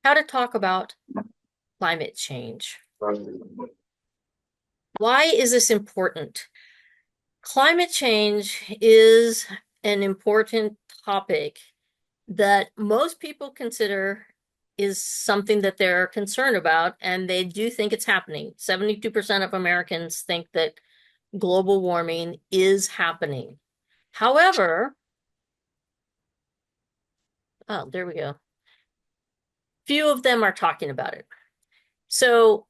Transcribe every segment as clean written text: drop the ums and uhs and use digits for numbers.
how to talk about climate change. Why is this important? Climate change is an important topic that most people consider is something that they're concerned about, and they do think it's happening. 72% of Americans think that global warming is happening. However, oh, there we go. Few of them are talking about it. So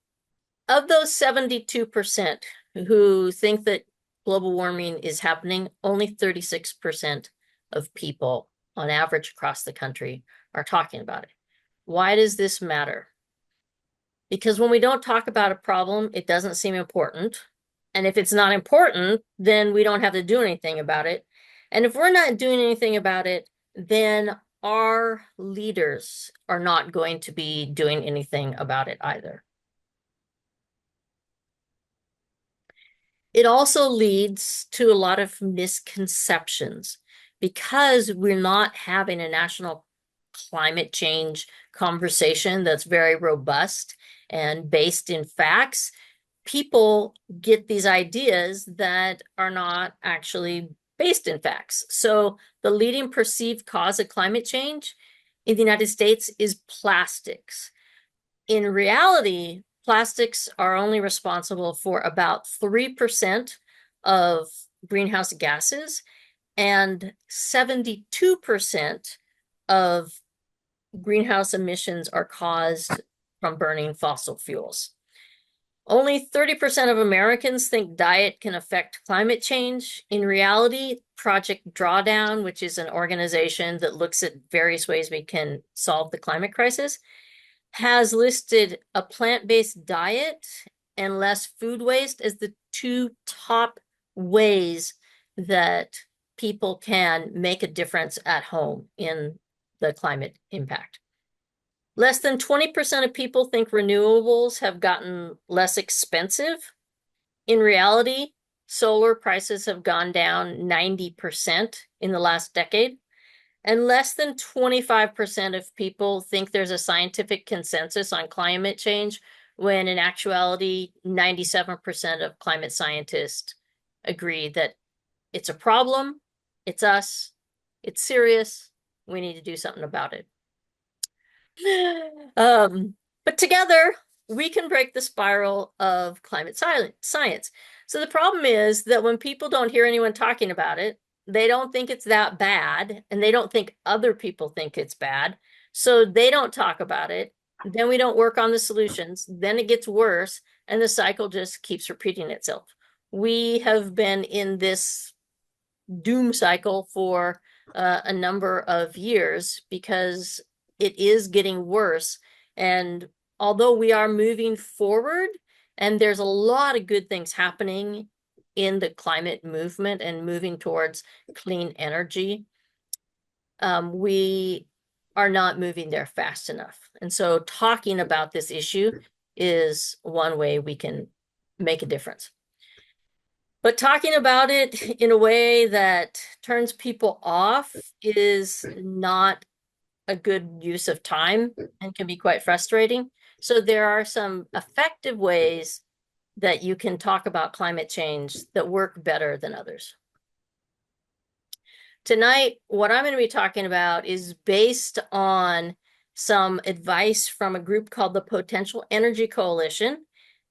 of those 72% who think that global warming is happening, only 36% of people on average across the country are talking about it. Why does this matter? Because when we don't talk about a problem, it doesn't seem important. And if it's not important, then we don't have to do anything about it. And if we're not doing anything about it, then our leaders are not going to be doing anything about it either. It also leads to a lot of misconceptions because we're not having a national climate change conversation that's very robust and based in facts. People get these ideas that are not actually based in facts. So the leading perceived cause of climate change in the United States is plastics. In reality, plastics are only responsible for about 3% of greenhouse gases, and 72% of greenhouse emissions are caused from burning fossil fuels. Only 30% of Americans think diet can affect climate change. In reality, Project Drawdown, which is an organization that looks at various ways we can solve the climate crisis, has listed a plant-based diet and less food waste as the two top ways that people can make a difference at home in the climate impact. Less than 20% of people think renewables have gotten less expensive. In reality, solar prices have gone down 90% in the last decade. And less than 25% of people think there's a scientific consensus on climate change, when in actuality, 97% of climate scientists agree that it's a problem, it's us, it's serious, we need to do something about it. But together, we can break the spiral of climate science. So the problem is that when people don't hear anyone talking about it, they don't think it's that bad, and they don't think other people think it's bad. So they don't talk about it. Then we don't work on the solutions. Then it gets worse, and the cycle just keeps repeating itself. We have been in this doom cycle for a number of years because it is getting worse. And although we are moving forward, and there's a lot of good things happening in the climate movement and moving towards clean energy, we are not moving there fast enough. And so talking about this issue is one way we can make a difference. But talking about it in a way that turns people off is not a good use of time and can be quite frustrating. So there are some effective ways that you can talk about climate change that work better than others. Tonight, what I'm going to be talking about is based on some advice from a group called the Potential Energy Coalition.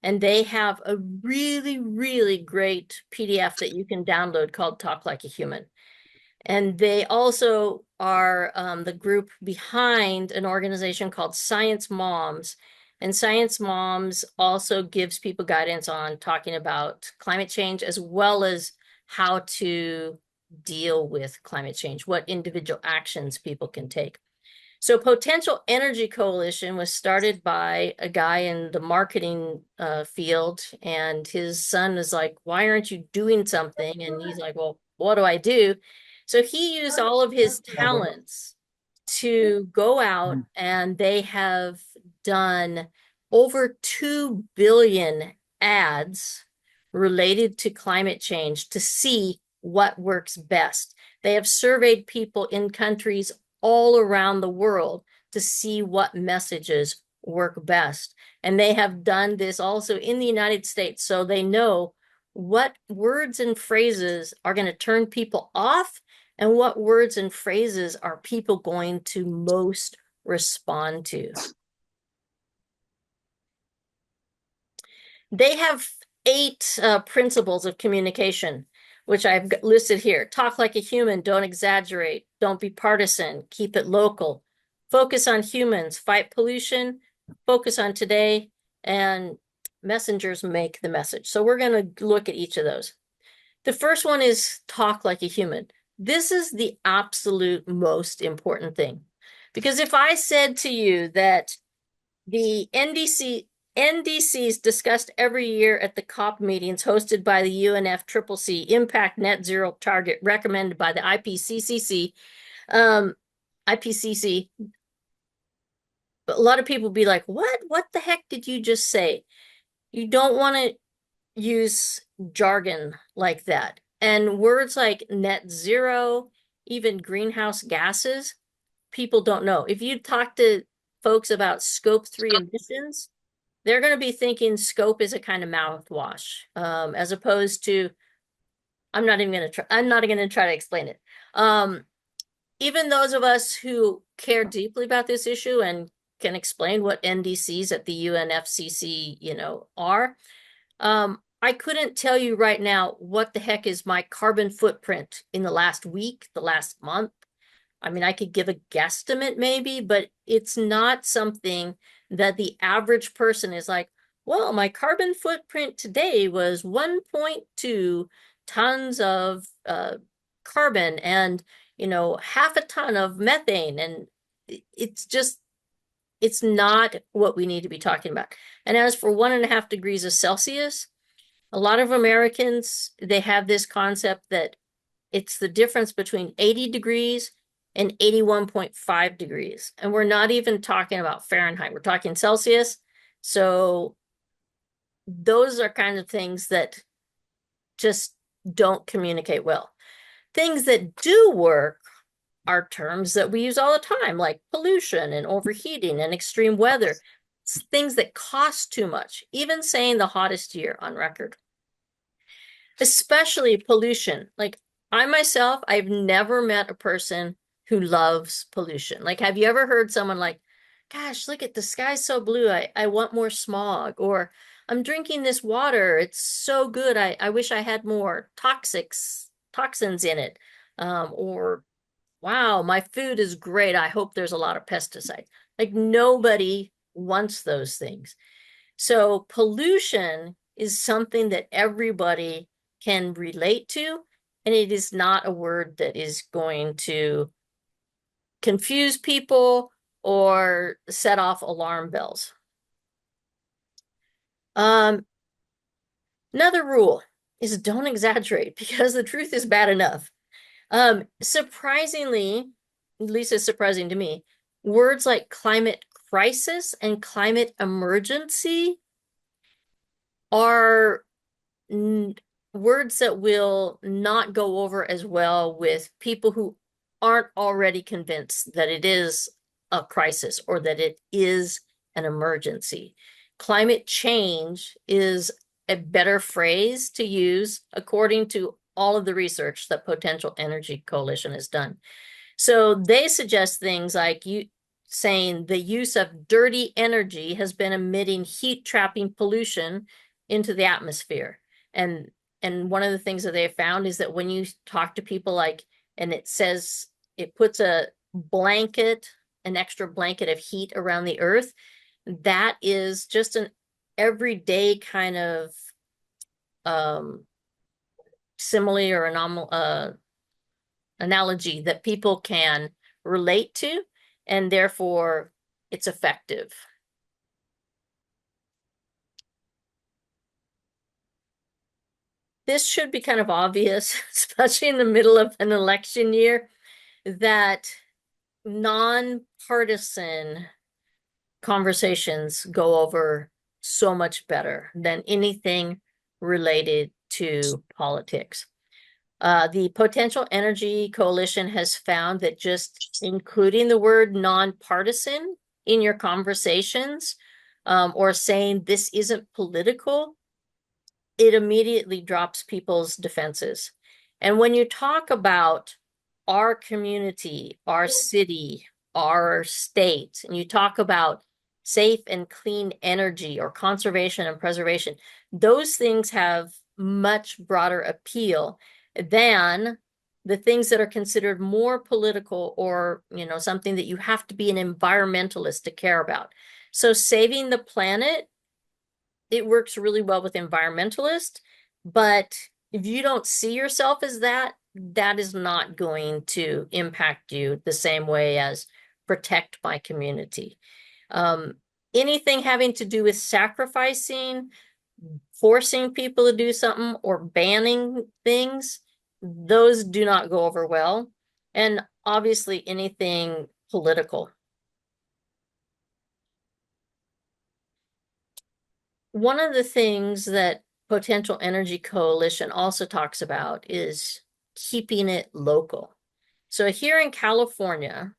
And they have a really, really great PDF that you can download called Talk Like a Human. And they also are the group behind an organization called Science Moms. And Science Moms also gives people guidance on talking about climate change, as well as how to deal with climate change, what individual actions people can take. So Potential Energy Coalition was started by a guy in the marketing field, and his son is like, why aren't you doing something? And he's like, well, what do I do? So he used all of his talents to go out, and they have done over 2 billion ads related to climate change to see what works best. They have surveyed people in countries all around the world to see what messages work best. And they have done this also in the United States. So they know what words and phrases are going to turn people off and what words and phrases are people going to most respond to. They have 8 principles of communication, which I've listed here. Talk like a human, don't exaggerate, don't be partisan, keep it local, focus on humans, fight pollution, focus on today, and messengers make the message. So we're going to look at each of those. The first one is talk like a human. This is the absolute most important thing. Because if I said to you that the NDCs discussed every year at the COP meetings hosted by the UNFCCC impact net zero target recommended by the IPCC, but a lot of people be like, what the heck did you just say? You don't want to use jargon like that. And words like net zero, even greenhouse gases, people don't know. If you talk to folks about scope 3 emissions, they're going to be thinking scope is a kind of mouthwash, as opposed to, I'm not going to try to explain it. Even those of us who care deeply about this issue and can explain what NDCs at the UNFCCC, are, I couldn't tell you right now what the heck is my carbon footprint in the last week, the last month. I mean, I could give a guesstimate maybe, but it's not something that the average person is like, well, my carbon footprint today was 1.2 tons of carbon and, half a ton of methane. And it's not what we need to be talking about. And as for 1.5 degrees of Celsius, a lot of Americans, they have this concept that it's the difference between 80 degrees and 81.5 degrees. And we're not even talking about Fahrenheit. We're talking Celsius. So those are kind of things that just don't communicate well. Things that do work are terms that we use all the time, like pollution and overheating and extreme weather. It's things that cost too much, even saying the hottest year on record. Especially pollution. Like I myself, I've never met a person who loves pollution. Like, have you ever heard someone like, gosh, look at the sky's so blue. I want more smog. Or I'm drinking this water. It's so good. I wish I had more toxins in it. Or, wow, my food is great. I hope there's a lot of pesticides. Like nobody wants those things. So pollution is something that everybody can relate to, and it is not a word that is going to confuse people or set off alarm bells. Another rule is don't exaggerate because the truth is bad enough. Surprisingly, at least it's surprising to me, words like climate crisis and climate emergency are words that will not go over as well with people who aren't already convinced that it is a crisis or that it is an emergency. Climate change is a better phrase to use according to all of the research that Potential Energy Coalition has done. So they suggest things like saying the use of dirty energy has been emitting heat trapping pollution into the atmosphere. And one of the things that they have found is that when you talk to people and it says, it puts an extra blanket of heat around the earth, that is just an everyday kind of simile or analogy that people can relate to, and therefore it's effective. This should be kind of obvious, especially in the middle of an election year, that nonpartisan conversations go over so much better than anything related to politics. The Potential Energy Coalition has found that just including the word nonpartisan in your conversations, or saying this isn't political, it immediately drops people's defenses. And when you talk about our community, our city, our state, and you talk about safe and clean energy or conservation and preservation, those things have much broader appeal than the things that are considered more political, or, something that you have to be an environmentalist to care about. So saving the planet, it works really well with environmentalists, but if you don't see yourself as that, that is not going to impact you the same way as protect my community. Um, Anything having to do with sacrificing, forcing people to do something, or banning things, those do not go over well. And obviously anything political. One of the things that Potential Energy Coalition also talks about is keeping it local. So here in California,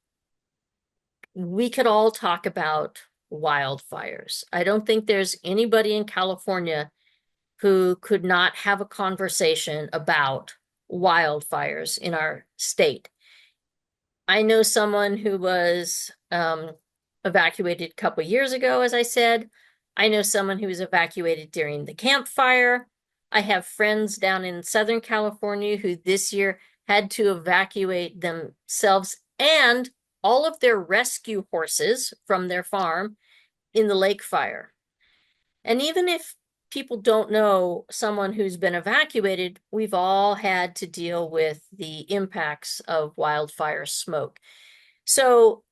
we could all talk about wildfires. I don't think there's anybody in California who could not have a conversation about wildfires in our state. I know someone who was evacuated a couple years ago, as I said. I know someone who was evacuated during the Camp Fire. I have friends down in Southern California who this year had to evacuate themselves and all of their rescue horses from their farm in the lake fire. And even if people don't know someone who's been evacuated, we've all had to deal with the impacts of wildfire smoke. So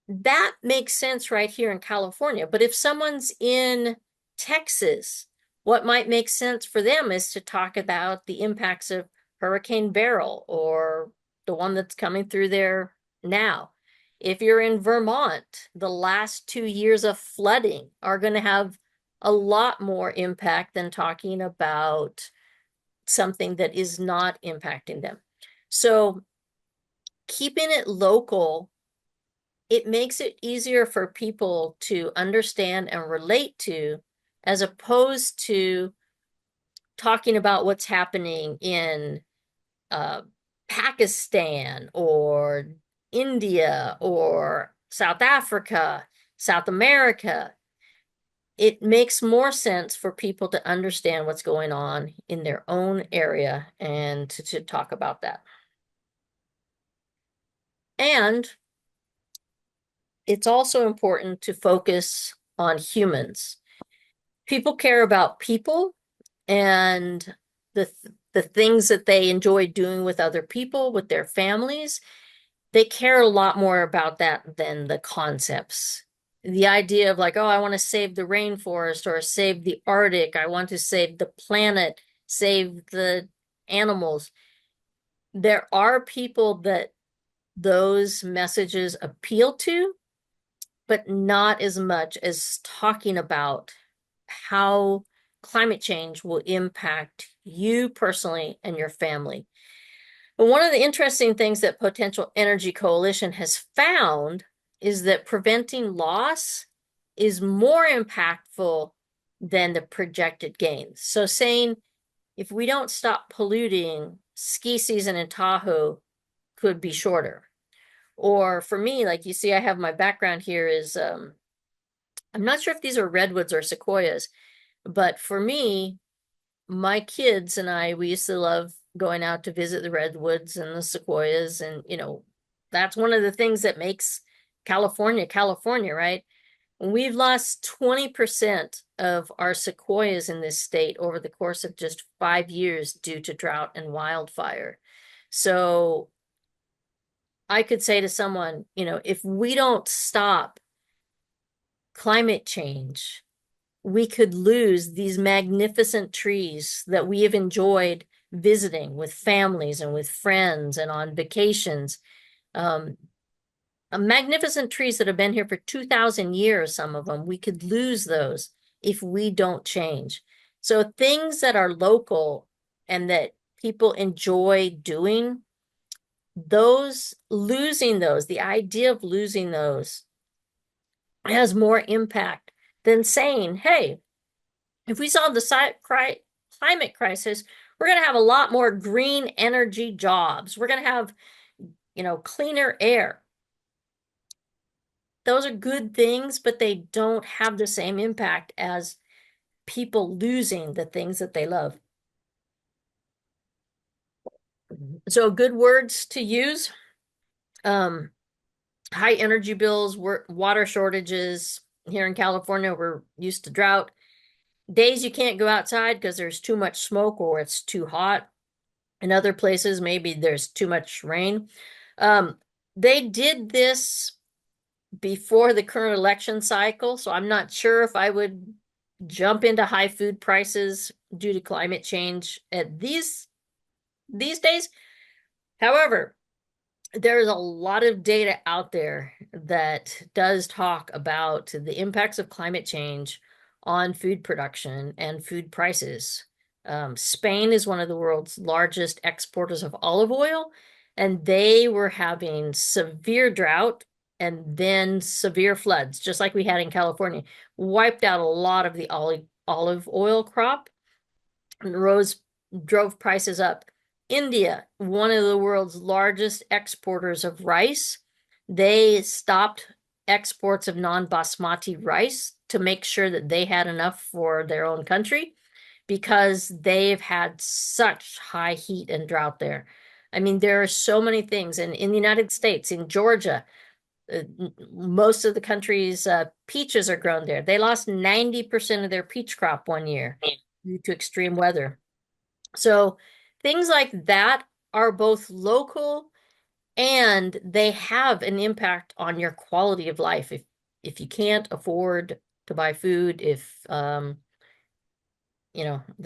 that makes sense right here in California. But if someone's in Texas, what might make sense for them is to talk about the impacts of Hurricane Beryl or the one that's coming through there now. If you're in Vermont, the last 2 years of flooding are going to have a lot more impact than talking about something that is not impacting them. So keeping it local, it makes it easier for people to understand and relate to, as opposed to talking about what's happening in Pakistan or India or South Africa, South America. It makes more sense for people to understand what's going on in their own area and to talk about that. And it's also important to focus on humans. People care about people and the things that they enjoy doing with other people, with their families. They care a lot more about that than the concepts. The idea of like, oh, I want to save the rainforest or save the Arctic. I want to save the planet, save the animals. There are people that those messages appeal to, but not as much as talking about how climate change will impact you personally and your family. But one of the interesting things that Potential Energy Coalition has found is that preventing loss is more impactful than the projected gains. So saying, if we don't stop polluting, ski season in Tahoe could be shorter. Or for me, like you see, I have my background here is, I'm not sure if these are redwoods or sequoias, but for me, my kids and I, we used to love going out to visit the redwoods and the sequoias. And, that's one of the things that makes California, California, right? We've lost 20% of our sequoias in this state over the course of just 5 years due to drought and wildfire. So I could say to someone, if we don't stop climate change, we could lose these magnificent trees that we have enjoyed visiting with families and with friends and on vacations. Magnificent trees that have been here for 2,000 years, some of them, we could lose those if we don't change. So things that are local and that people enjoy doing, the idea of losing those has more impact than saying, hey, if we solve the climate crisis, we're going to have a lot more green energy jobs. We're going to have, cleaner air. Those are good things, but they don't have the same impact as people losing the things that they love. So good words to use, high energy bills, water shortages. Here in California, we're used to drought. Days you can't go outside because there's too much smoke or it's too hot. In other places, maybe there's too much rain. They did this before the current election cycle, so I'm not sure if I would jump into high food prices due to climate change at these days. However, there's a lot of data out there that does talk about the impacts of climate change on food production and food prices. Spain is one of the world's largest exporters of olive oil, and they were having severe drought and then severe floods, just like we had in California, wiped out a lot of the olive oil crop and drove prices up. India, one of the world's largest exporters of rice, they stopped exports of non-basmati rice to make sure that they had enough for their own country because they've had such high heat and drought there. I mean, there are so many things. And in the United States, in Georgia, most of the country's peaches are grown there. They lost 90% of their peach crop one year due to extreme weather. So things like that are both local and they have an impact on your quality of life. If you can't afford to buy food, if the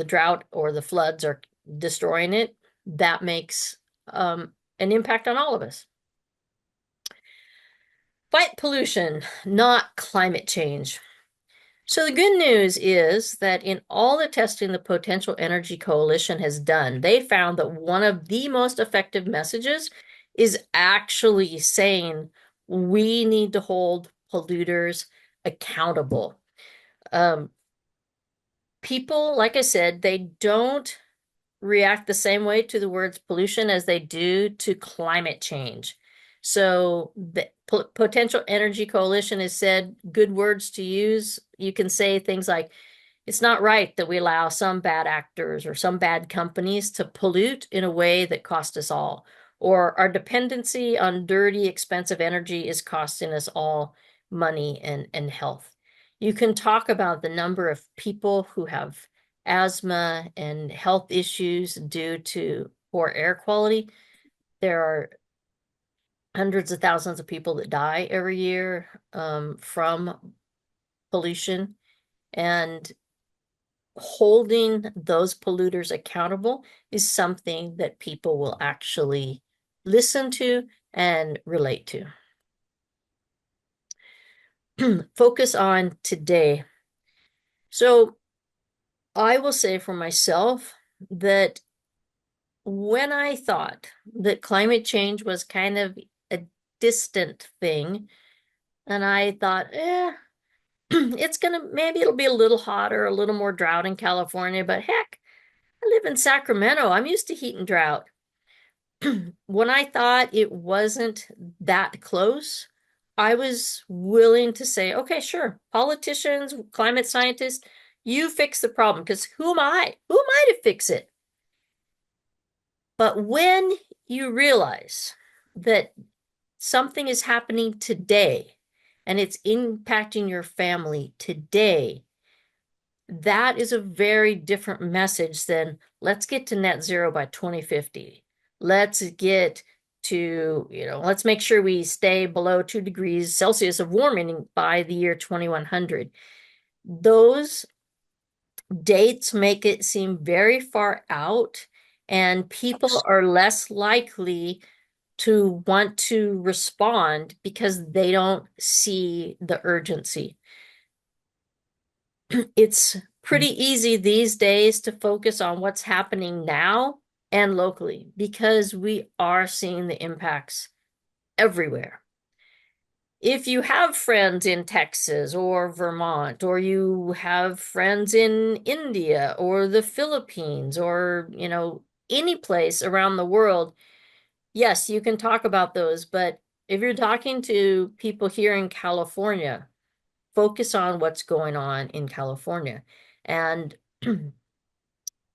drought or the floods are destroying it, that makes an impact on all of us. Fight pollution, not climate change. So the good news is that in all the testing the Potential Energy Coalition has done, they found that one of the most effective messages is actually saying we need to hold polluters accountable. People, like I said, they don't react the same way to the words pollution as they do to climate change. So the Potential Energy Coalition has said good words to use. You can say things like, it's not right that we allow some bad actors or some bad companies to pollute in a way that costs us all. Or our dependency on dirty, expensive energy is costing us all money and health. You can talk about the number of people who have asthma and health issues due to poor air quality. There are hundreds of thousands of people that die every year from pollution, and holding those polluters accountable is something that people will actually listen to and relate to. Focus on today. So I will say for myself that when I thought that climate change was kind of a distant thing, and I thought, maybe it'll be a little hotter, a little more drought in California, but heck, I live in Sacramento. I'm used to heat and drought. When I thought it wasn't that close, I was willing to say, okay, sure, politicians, climate scientists, you fix the problem, because who am I? Who am I to fix it? But when you realize that something is happening today and it's impacting your family today, that is a very different message than let's get to net zero by 2050. Let's get to, let's make sure we stay below 2 degrees Celsius of warming by the year 2100. Those dates make it seem very far out, and people are less likely to want to respond because they don't see the urgency. It's pretty easy these days to focus on what's happening now and locally, because we are seeing the impacts everywhere. If you have friends in Texas or Vermont, or you have friends in India or the Philippines, or, any place around the world, yes, you can talk about those. But if you're talking to people here in California, focus on what's going on in California. And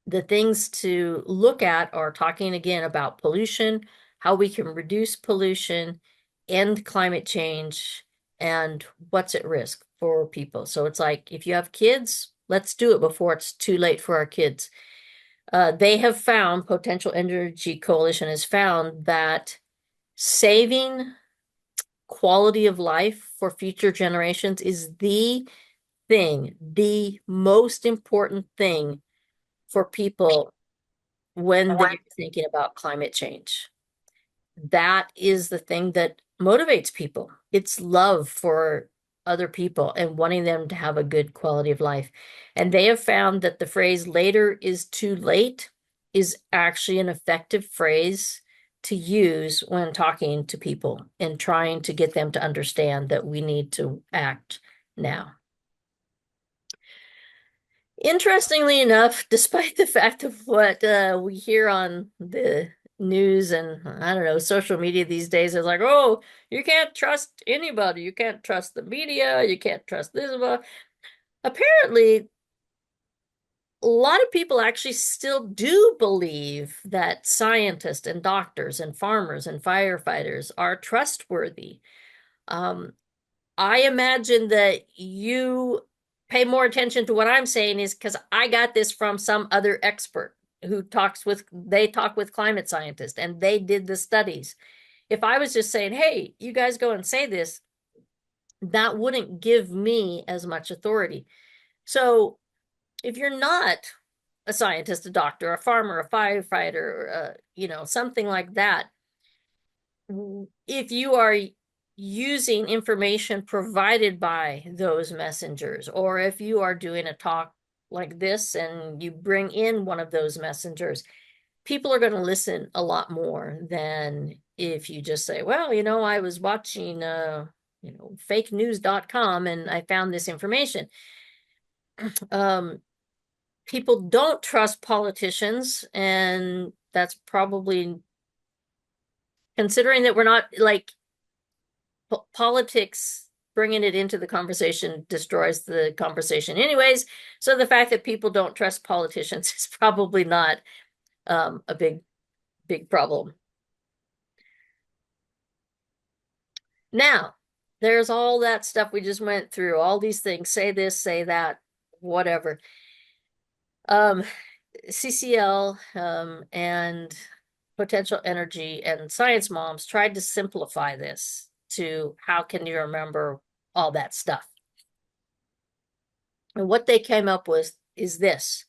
the things to look at are talking again about pollution, how we can reduce pollution, end climate change, and what's at risk for people. So it's like, if you have kids, let's do it before it's too late for our kids. They have found, Potential Energy Coalition has found that saving quality of life for future generations is the most important thing for people when they're thinking about climate change. That is the thing that motivates people. It's love for other people and wanting them to have a good quality of life. And they have found that the phrase later is too late is actually an effective phrase to use when talking to people and trying to get them to understand that we need to act now. Interestingly enough, despite the fact of what we hear on the news and I don't know, social media these days is like, oh, you can't trust anybody. You can't trust the media. You can't trust this. Apparently, a lot of people actually still do believe that scientists and doctors and farmers and firefighters are trustworthy. Um, I imagine that you pay more attention to what I'm saying is because I got this from some other expert who they talk with climate scientists and they did the studies. If I was just saying, hey, you guys go and say this, that wouldn't give me as much authority. So if you're not a scientist, a doctor, a farmer, a firefighter, something like that, if you are using information provided by those messengers, or if you are doing a talk like this and you bring in one of those messengers, people are going to listen a lot more than if you just say, well, I was watching, fakenews.com and I found this information. People don't trust politicians, and that's probably, considering that we're not like politics, bringing it into the conversation destroys the conversation anyways. So the fact that people don't trust politicians is probably not a big problem. Now, there's all that stuff we just went through, all these things, say this, say that, whatever. CCL and Potential Energy and Science Moms tried to simplify this to how can you remember all that stuff. And what they came up with is this.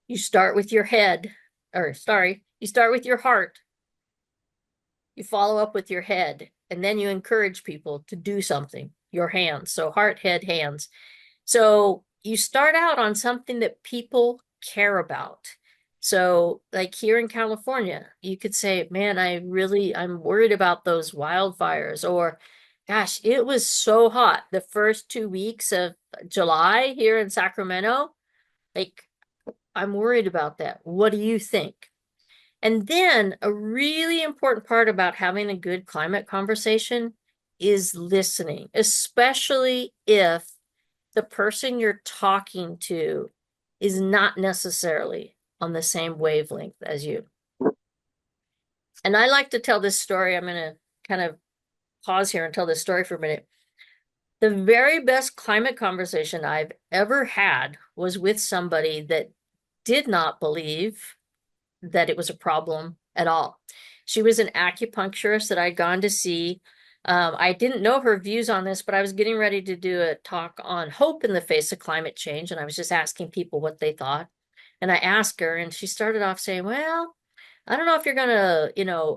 You start with your head, you start with your heart, you follow up with your head, and then you encourage people to do something, your hands. So heart, head, hands. So you start out on something that people care about. So like here in California, you could say, man, I'm worried about those wildfires, or gosh, it was so hot the first 2 weeks of July here in Sacramento. Like, I'm worried about that. What do you think? And then a really important part about having a good climate conversation is listening, especially if the person you're talking to is not necessarily on the same wavelength as you. And I like to tell this story. I'm going to kind of pause here and tell this story for a minute. The very best climate conversation I've ever had was with somebody that did not believe that it was a problem at all. She was an acupuncturist that I'd gone to see. I didn't know her views on this, but I was getting ready to do a talk on hope in the face of climate change, and I was just asking people what they thought. And I asked her, and she started off saying, well, I don't know if you're gonna,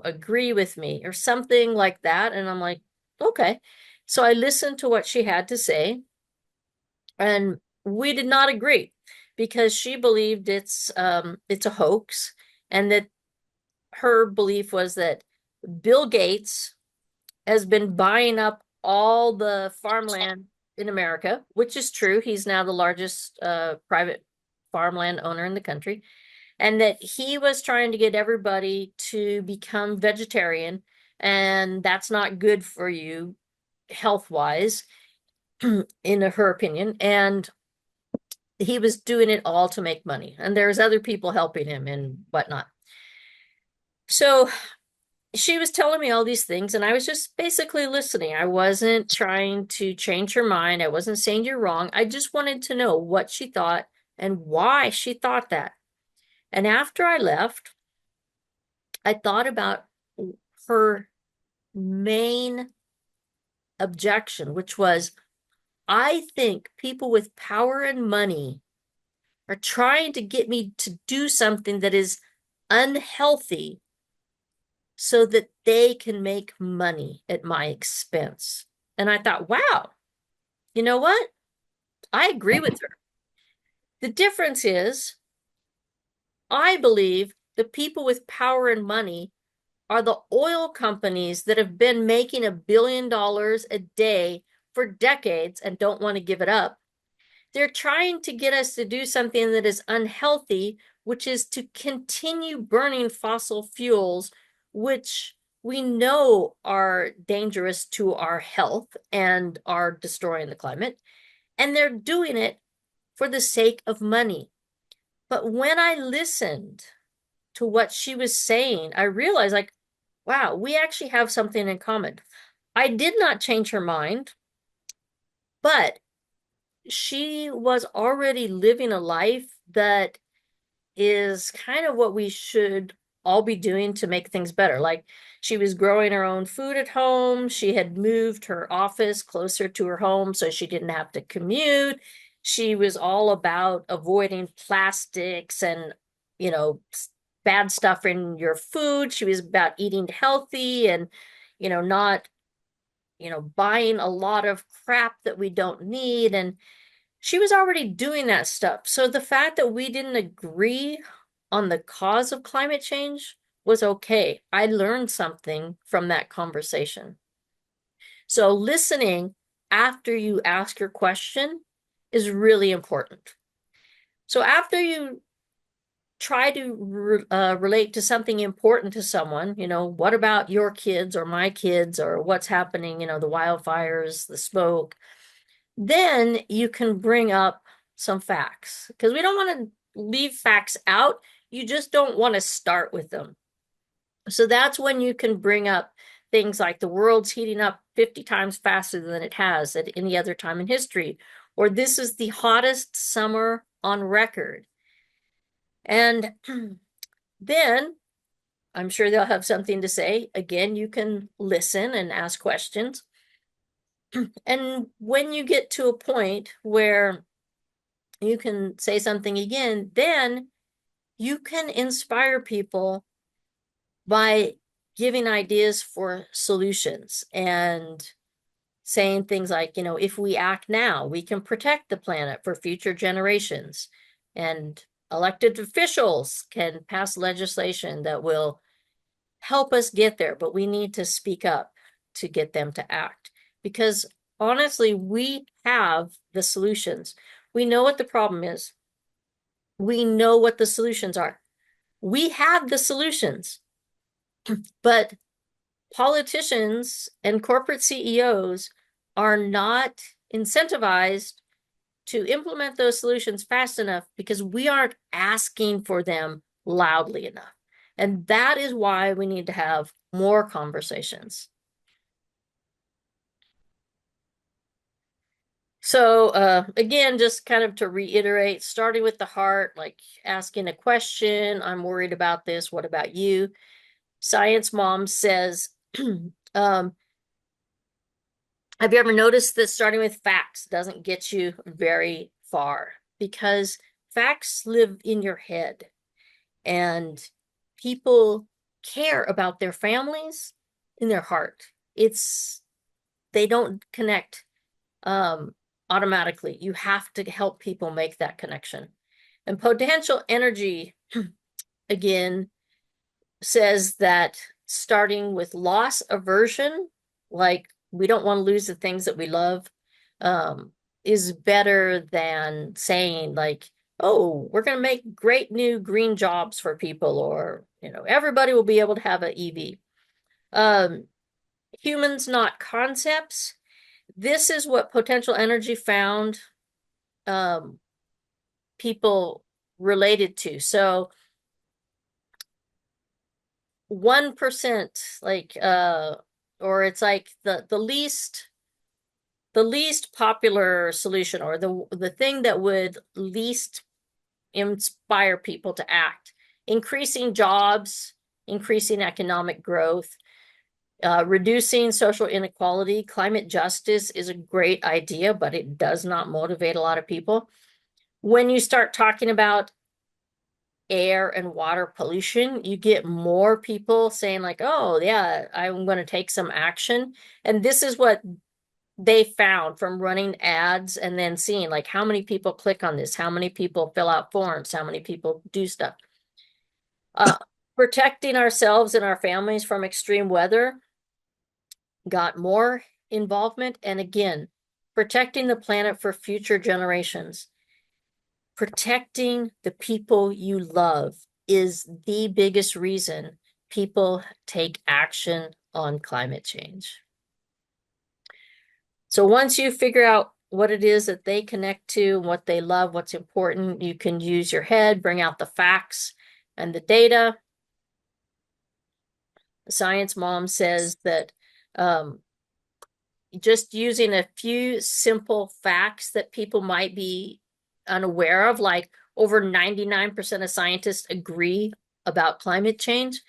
agree with me or something like that. And I'm like, okay. So I listened to what she had to say, and we did not agree because she believed it's a hoax, and that her belief was that Bill Gates has been buying up all the farmland in America, which is true. He's now the largest private farmland owner in the country, and that he was trying to get everybody to become vegetarian, and that's not good for you health-wise, in her opinion. And he was doing it all to make money, and there's other people helping him and whatnot. So she was telling me all these things, and I was just basically listening. I wasn't trying to change her mind. I wasn't saying you're wrong. I just wanted to know what she thought and why she thought that. And after I left, I thought about her main objection, which was, I think people with power and money are trying to get me to do something that is unhealthy so that they can make money at my expense. And I thought, wow, you know what? I agree with her. The difference is, I believe the people with power and money are the oil companies that have been making $1 billion a day for decades and don't want to give it up. They're trying to get us to do something that is unhealthy, which is to continue burning fossil fuels, which we know are dangerous to our health and are destroying the climate. And they're doing it for the sake of money. But when I listened to what she was saying, I realized, like, wow, we actually have something in common. I did not change her mind, but she was already living a life that is kind of what we should all be doing to make things better. Like, she was growing her own food at home. She had moved her office closer to her home so she didn't have to commute. She was all about avoiding plastics and, you know, bad stuff in your food. She was about eating healthy and, not, buying a lot of crap that we don't need. And she was already doing that stuff. So the fact that we didn't agree on the cause of climate change was okay. I learned something from that conversation. So listening after you ask your question is really important. So after you try to relate to something important to someone, what about your kids or my kids or what's happening, the wildfires, the smoke, then you can bring up some facts, because we don't want to leave facts out. You just don't want to start with them. So that's when you can bring up things like the world's heating up 50 times faster than it has at any other time in history, or this is the hottest summer on record. And then I'm sure they'll have something to say. Again, you can listen and ask questions. And when you get to a point where you can say something again, then you can inspire people by giving ideas for solutions and saying things like, if we act now, we can protect the planet for future generations. And elected officials can pass legislation that will help us get there, but we need to speak up to get them to act. Because honestly, we have the solutions. We know what the problem is. We know what the solutions are. We have the solutions, but politicians and corporate CEOs are not incentivized to implement those solutions fast enough because we aren't asking for them loudly enough. And that is why we need to have more conversations. So again, just kind of to reiterate, starting with the heart, like asking a question, I'm worried about this, what about you? Science Mom says, have you ever noticed that starting with facts doesn't get you very far? Because facts live in your head, and people care about their families in their heart. They don't connect automatically. You have to help people make that connection. And potential energy, again, says that starting with loss aversion, like we don't want to lose the things that we love, um, is better than saying like, oh, we're going to make great new green jobs for people, or, everybody will be able to have an EV. Humans, not concepts. This is what potential energy found um, people related to. So 1%, like or it's like the least popular solution, or the thing that would least inspire people to act. Increasing jobs, increasing economic growth, reducing social inequality. Climate justice is a great idea, but it does not motivate a lot of people. When you start talking about air and water pollution, you get more people saying like, oh yeah, I'm going to take some action. And this is what they found from running ads and then seeing like how many people click on this, how many people fill out forms, how many people do stuff. Protecting ourselves and our families from extreme weather got more involvement. And again, protecting the planet for future generations. Protecting the people you love is the biggest reason people take action on climate change. So once you figure out what it is that they connect to, what they love, what's important, you can use your head, bring out the facts and the data. The science mom says that just using a few simple facts that people might be unaware of, like over 99% of scientists agree about climate change.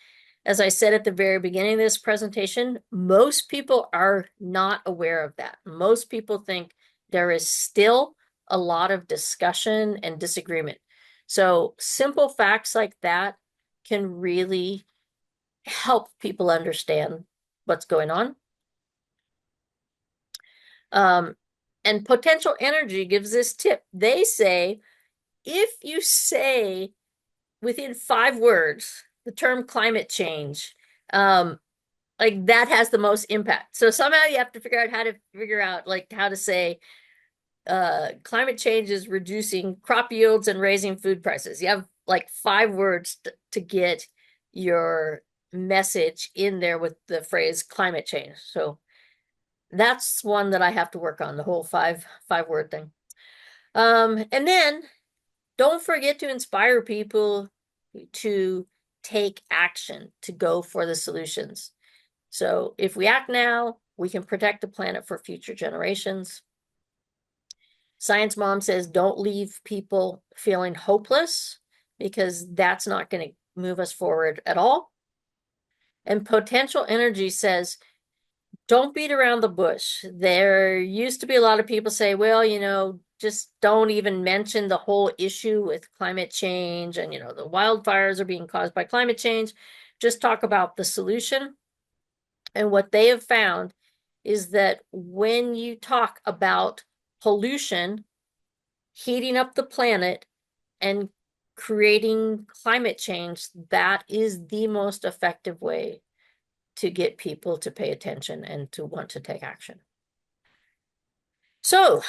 As I said at the very beginning of this presentation, most people are not aware of that. Most people think there is still a lot of discussion and disagreement. So simple facts like that can really help people understand what's going on. And potential energy gives this tip. They say, if you say within 5 words the term climate change, like that has the most impact. So somehow you have to figure out like how to say climate change is reducing crop yields and raising food prices. You have like 5 words to get your message in there with the phrase climate change. So that's one that I have to work on, the whole five word thing. And then don't forget to inspire people to take action, to go for the solutions. So if we act now, we can protect the planet for future generations. Science Mom says don't leave people feeling hopeless, because that's not going to move us forward at all. And Potential Energy says don't beat around the bush. There used to be a lot of people say, well, just don't even mention the whole issue with climate change, and, the wildfires are being caused by climate change. Just talk about the solution. And what they have found is that when you talk about pollution, heating up the planet, and creating climate change, that is the most effective way to get people to pay attention and to want to take action. So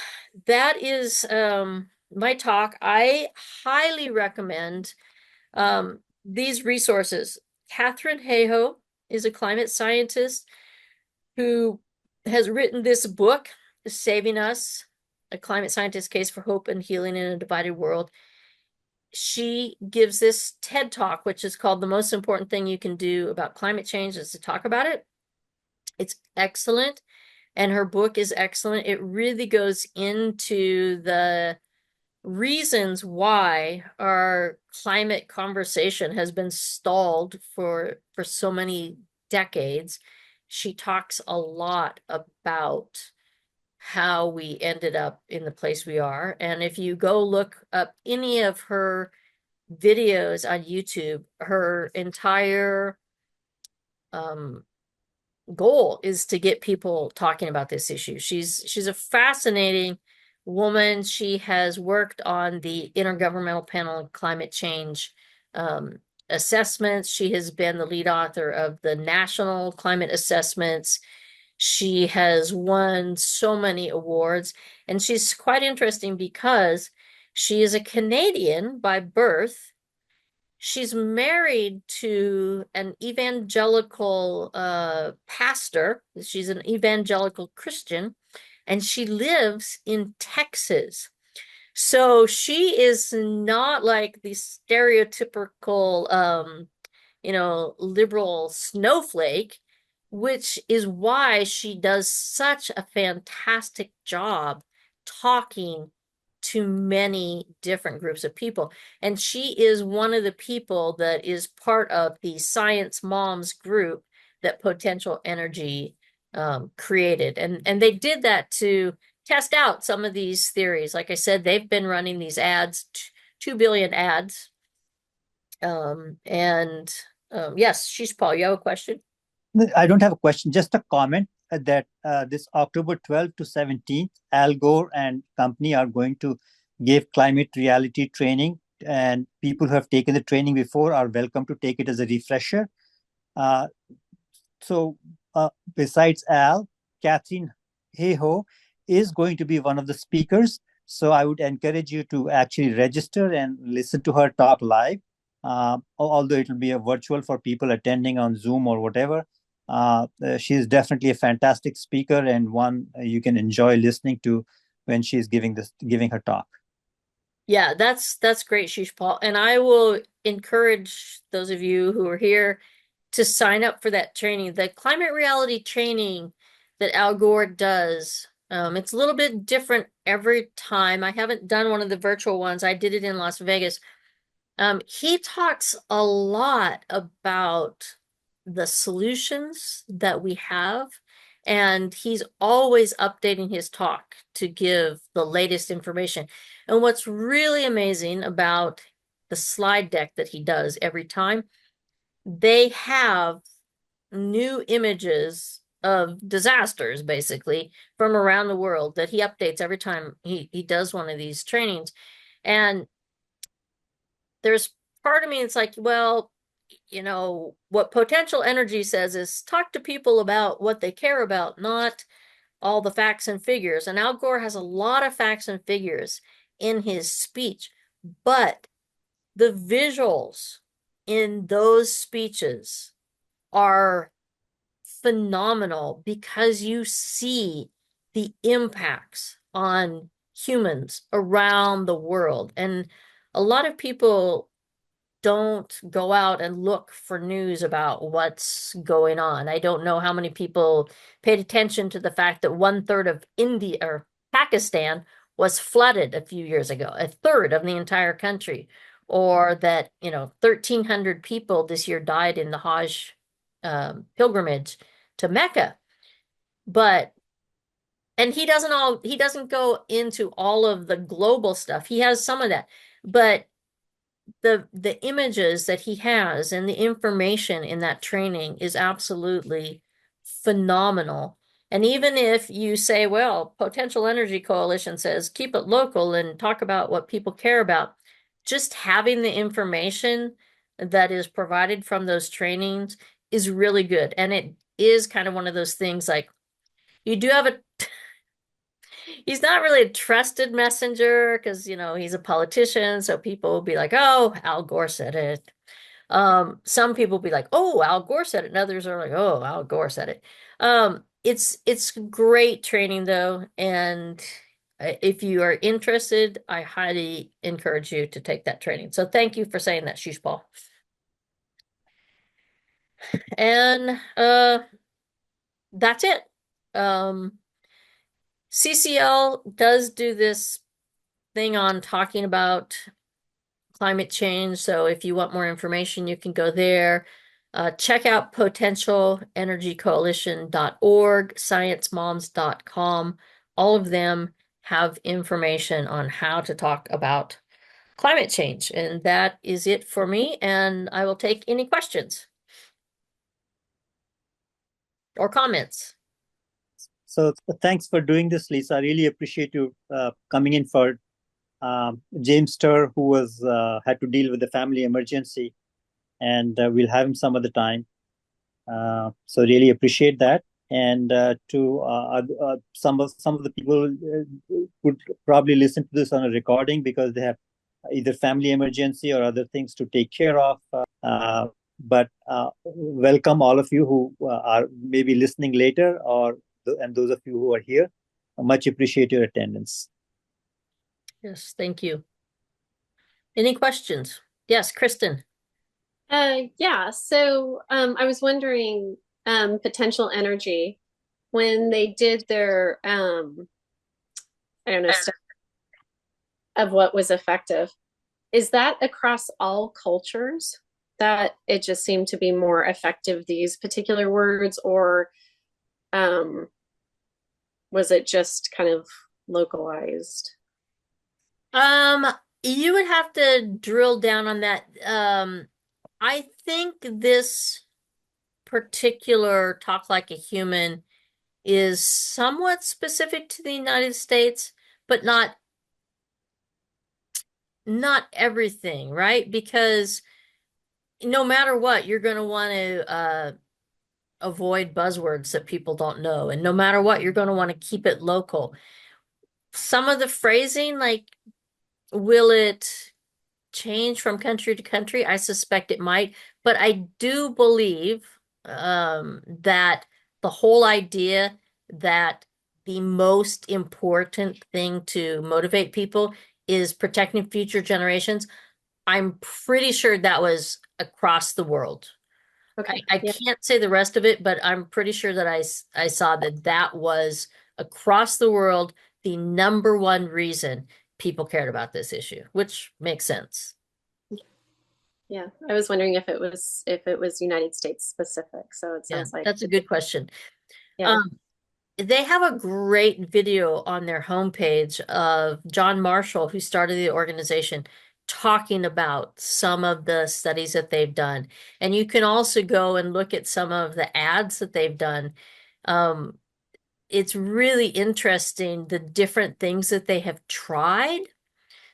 that is my talk. I highly recommend these resources. Katharine Hayhoe is a climate scientist who has written this book, Saving Us, A Climate Scientist's Case for Hope and Healing in a Divided World. She gives this TED Talk, which is called The Most Important Thing You Can Do About Climate Change is to Talk About It. It's excellent. And her book is excellent. It really goes into the reasons why our climate conversation has been stalled for so many decades. She talks a lot about how we ended up in the place we are. And if you go look up any of her videos on YouTube, her entire goal is to get people talking about this issue. She's a fascinating woman. She has worked on the Intergovernmental Panel on Climate Change assessments. She has been the lead author of the national climate assessments. She has won so many awards, and she's quite interesting because she is a Canadian by birth. She's married to an evangelical pastor. She's an evangelical Christian, and she lives in Texas. So she is not like the stereotypical liberal snowflake, which is why she does such a fantastic job talking to many different groups of people. And she is one of the people that is part of the Science Moms group that Potential Energy created. And they did that to test out some of these theories. Like I said, they've been running these ads, 2 billion ads. Yes, she's Paul. You have a question? I don't have a question, just a comment that this October 12th to 17th, Al Gore and company are going to give climate reality training, and people who have taken the training before are welcome to take it as a refresher. Uh, so, besides Al, Catherine Hayhoe is going to be one of the speakers. So I would encourage you to actually register and listen to her talk live. Although it will be a virtual for people attending on Zoom or whatever. She's definitely a fantastic speaker and one you can enjoy listening to when she's giving her talk. Yeah, that's great, Sheesh Paul. And I will encourage those of you who are here to sign up for that training. The climate reality training that Al Gore does, it's a little bit different every time. I haven't done one of the virtual ones. I did it in Las Vegas. He talks a lot about the solutions that we have, and he's always updating his talk to give the latest information. And what's really amazing about the slide deck that he does every time, they have new images of disasters basically from around the world that he updates every time he does one of these trainings. And there's part of me it's like, well, what potential energy says is talk to people about what they care about, not all the facts and figures. And Al Gore has a lot of facts and figures in his speech, but the visuals in those speeches are phenomenal because you see the impacts on humans around the world. And a lot of people don't go out and look for news about what's going on. I don't know how many people paid attention to the fact that 1/3 of India or Pakistan was flooded a few years ago, a third of the entire country, or that, 1,300 people this year died in the Hajj pilgrimage to Mecca. But and he doesn't go into all of the global stuff. He has some of that, but the images that he has and the information in that training is absolutely phenomenal. And even if you say, well, Potential Energy Coalition says keep it local and talk about what people care about, just having the information that is provided from those trainings is really good. And it is kind of one of those things like you do have a he's not really a trusted messenger because, he's a politician. So people will be like, oh, Al Gore said it. Some people will be like, oh, Al Gore said it. And others are like, oh, Al Gore said it. It's great training though. And if you are interested, I highly encourage you to take that training. So thank you for saying that, Sheesh Paul. And that's it. CCL does do this thing on talking about climate change. So if you want more information, you can go there. Check out potentialenergycoalition.org, sciencemoms.com. All of them have information on how to talk about climate change. And that is it for me. And I will take any questions or comments. So thanks for doing this, Lisa. I really appreciate you coming in for James Sturr, who was had to deal with the family emergency. and we'll have him some other time. So really appreciate that. And to some of the people would probably listen to this on a recording because they have either family emergency or other things to take care of. But welcome all of you who are maybe listening later, and those of you who are here. Much appreciate your attendance. Yes, thank you. Any questions? Yes, Kristen. Yeah, so I was wondering potential energy when they did their I don't know, stuff of what was effective. Is that across all cultures that it just seemed to be more effective, these particular words, or um, was it just kind of localized? Um, you would have to drill down on that. I think this particular talk like a human is somewhat specific to the United States, but not everything, right? Because no matter what, you're going to want to avoid buzzwords that people don't know, and no matter what, you're going to want to keep it local. Some of the phrasing, like, will it change from country to country? I suspect it might, but I do believe that the whole idea that the most important thing to motivate people is protecting future generations. I'm pretty sure that was across the world. Okay, I yeah, can't say the rest of it, but I'm pretty sure that I saw that that was across the world the number one reason people cared about this issue, which makes sense. yeah. I was wondering if it was United States specific. So it Yeah, sounds like that's a good question. yeah. Um, they have a great video on their homepage of John Marshall, who started the organization, talking about some of the studies that they've done. And you can also go and look at some of the ads that they've done. Um, it's really interesting the different things that they have tried.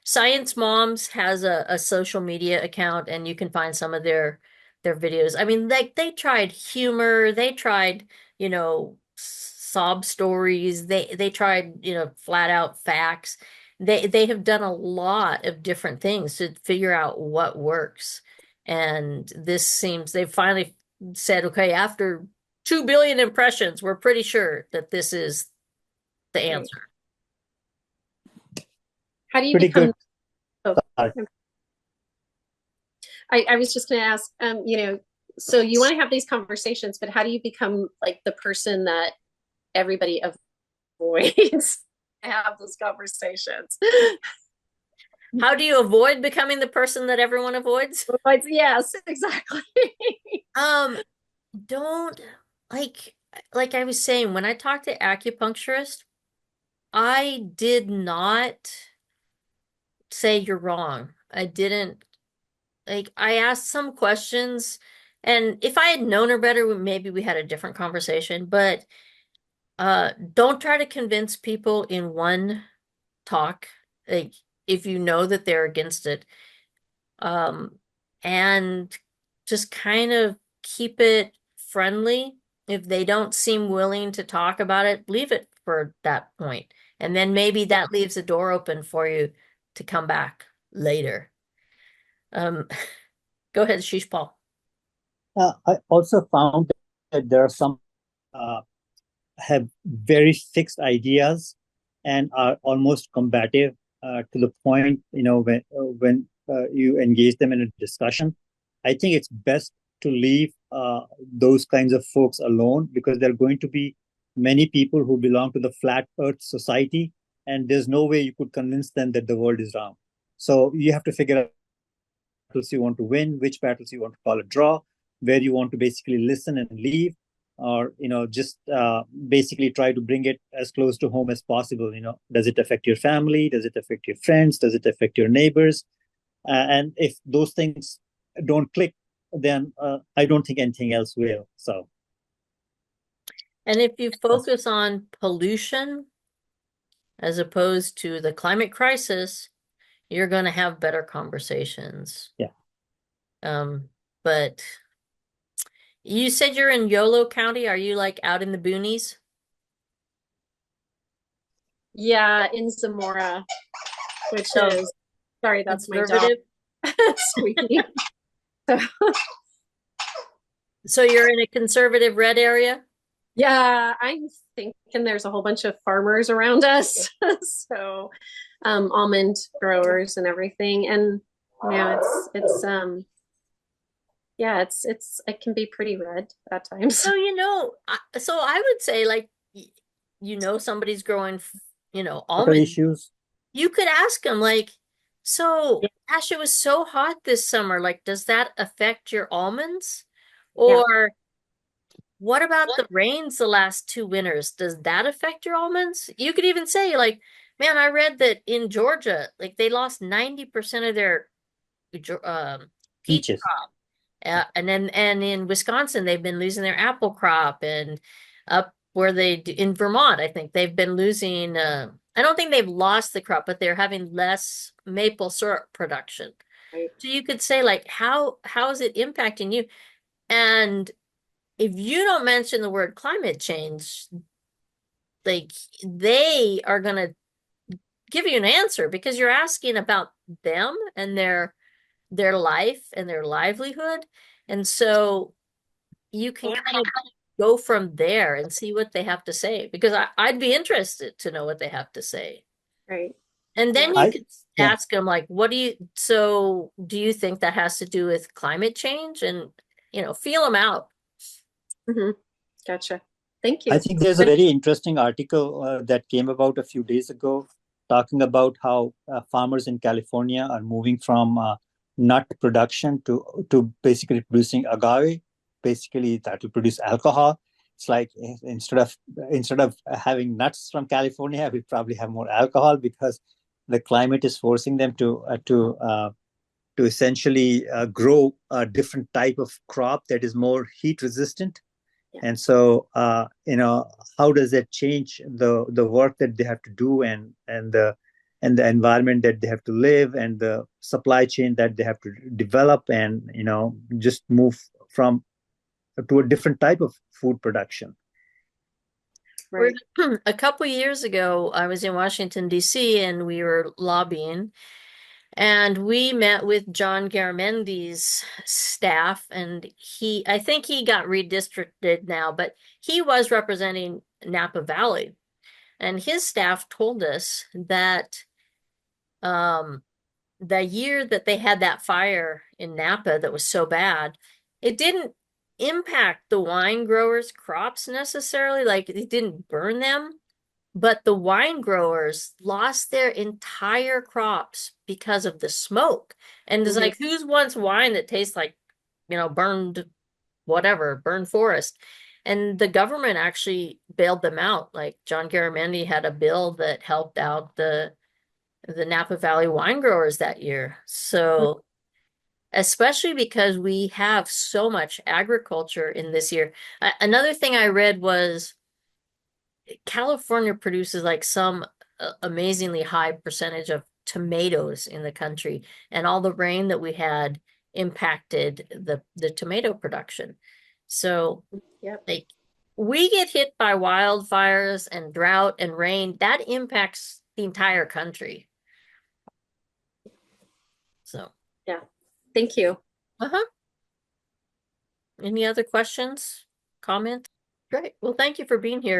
Science Moms has a social media account, and you can find some of their videos. I mean, like they tried humor, they tried, sob stories, they tried, flat out facts. They have done a lot of different things to figure out what works. And this seems they've finally said, okay, after 2 billion impressions, we're pretty sure that this is the Right. answer. How do you Pretty become? good. Oh, I was just going to ask, so you want to have these conversations, but how do you become like the person that everybody avoids to have those conversations? How do you avoid becoming the person that everyone avoids? Like, yes, exactly. Um, don't like I was saying, when I talked to acupuncturist, I did not say you're wrong. I didn't I asked some questions, and if I had known her better, maybe we had a different conversation, but don't try to convince people in one talk, like if you know that they're against it. Um, and just kind of keep it friendly. If they don't seem willing to talk about it, leave it for that point. And then maybe that leaves a door open for you to come back later. Um, go ahead, Sheesh Paul. I also found that there are some uh, have very fixed ideas and are almost combative to the point, when you engage them in a discussion. I think it's best to leave those kinds of folks alone because there are going to be many people who belong to the flat earth society, and there's no way you could convince them that the world is round. So you have to figure out battles you want to win, which battles you want to call a draw, where you want to basically listen and leave, or just basically try to bring it as close to home as possible. Does it affect your family? Does it affect your friends? Does it affect your neighbors? And if those things don't click, then I don't think anything else will. So, And if you focus on pollution as opposed to the climate crisis, you're going to have better conversations. yeah. Um, But you said you're in Yolo County. Are you like out in the boonies? Yeah, in Zamora, which So is, sorry, that's my dog conservative. squeaking. So, So you're in a conservative red area? yeah, I'm thinking there's a whole bunch of farmers around us. So, almond growers and everything. And yeah, yeah, it can be pretty red at times. So, so I would say like, somebody's growing, Water almonds. issues. You could ask them like, so Yeah, gosh, it was so hot this summer. Like, does that affect your almonds? yeah, Or what about the rains the last 2 winters? Does that affect your almonds? You could even say like, man, I read that in Georgia, like they lost 90% of their peach Peaches. crop. And in Wisconsin, they've been losing their apple crop, and up where in Vermont, I think they've been losing. I don't think they've lost the crop, but they're having less maple syrup production. right. So you could say like, how is it impacting you? And if you don't mention the word climate change, like they are gonna give you an answer because you're asking about them and their life and their livelihood. And so you can kind of go from there and see what they have to say because I'd be interested to know what they have to say. Right. And Yeah. then you I could yeah. ask them like, do you think that has to do with climate change? And, feel them out. Hmm. Gotcha. Thank I you. think there's a very interesting article that came about a few days ago talking about how farmers in California are moving from nut production to basically producing agave. Basically, that will produce alcohol. It's like instead of having nuts from California, we probably have more alcohol because the climate is forcing them to essentially grow a different type of crop that is more heat resistant. Yeah. And so how does that change the work that they have to do and the environment that they have to live and the supply chain that they have to develop and just move from to a different type of food production. We're, Right. a couple years ago, I was in Washington, D.C., and we were lobbying, and we met with John Garamendi's staff, and I think he got redistricted now, but he was representing Napa Valley. And his staff told us that um, the year that they had that fire in Napa that was so bad, it didn't impact the wine growers' crops necessarily, like it didn't burn them, but the wine growers lost their entire crops because of the smoke. And it's Hmm. like, who's wants wine that tastes like, burned whatever, burned forest? And the government actually bailed them out. Like John Garamendi had a bill that helped out the Napa Valley wine growers that year. So, especially because we have so much agriculture in this year. Another thing I read was California produces like some amazingly high percentage of tomatoes in the country, and all the rain that we had impacted the tomato production. So, Yep. like, we get hit by wildfires and drought and rain, that impacts the entire country. So, Yeah. Thank you. uh-huh. Any other questions, comments? Great. Well, thank you for being here.